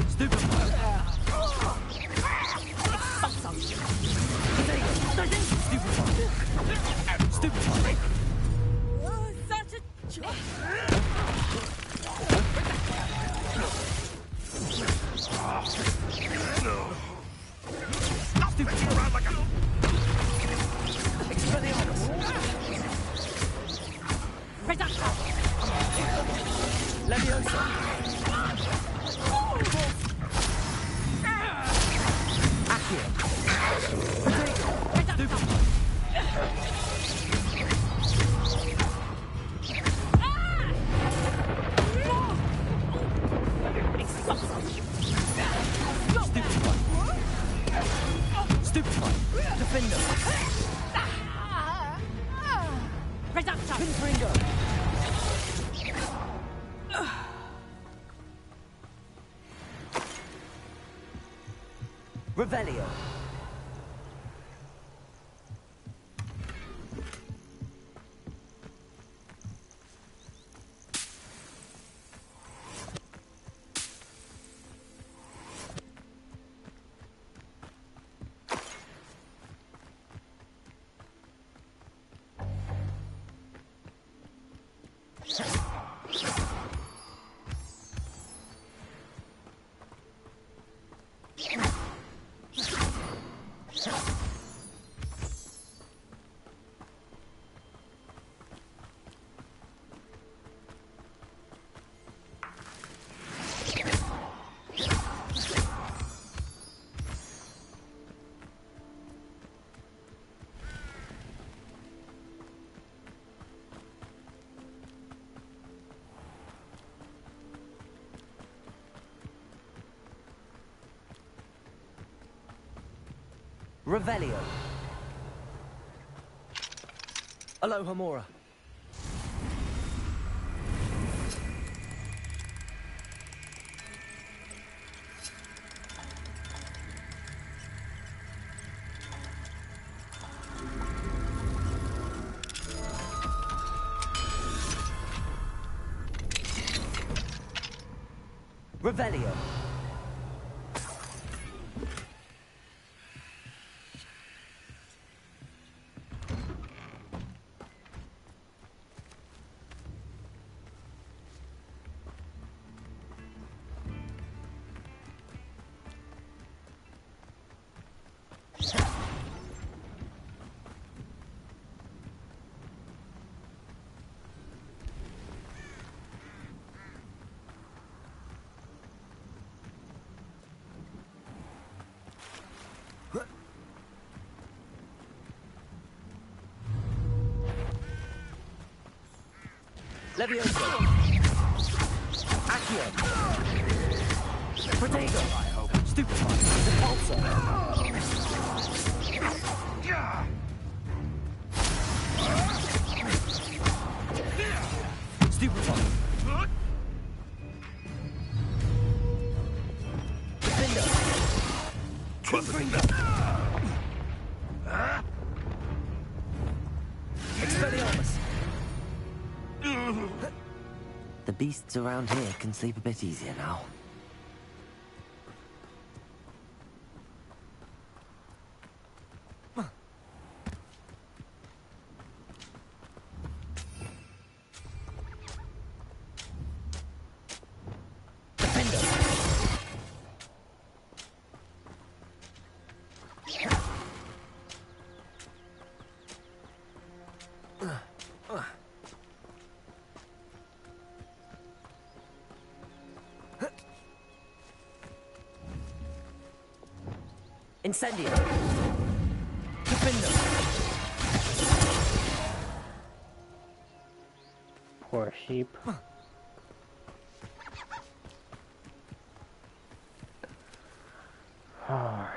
Stupefy. Stupefy. Stupefy. Oh, such a joy. Stop thinking around like a... Expelliarmus. Reducto. Leviosa. Accio. Stupefy. Stupefy. Defender. Reducto. Confringo. Revelio. Revelio. Aloha Mora. Revelio. Leviosa. Accio. Protego. Stupefy. Repulsor. Stupefy. Defender. Confringo. Expelliarmus. The beasts around here can sleep a bit easier now. Incendio. Defender. Poor sheep. Alright.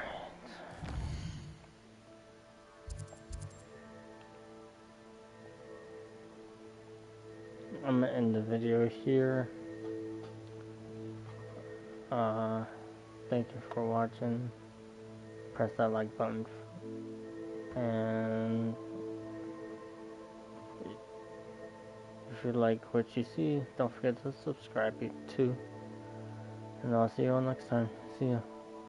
I'm gonna end the video here. Thank you for watching. Press that like button and if you like what you see, don't forget to subscribe too. And I'll see you all next time. See ya.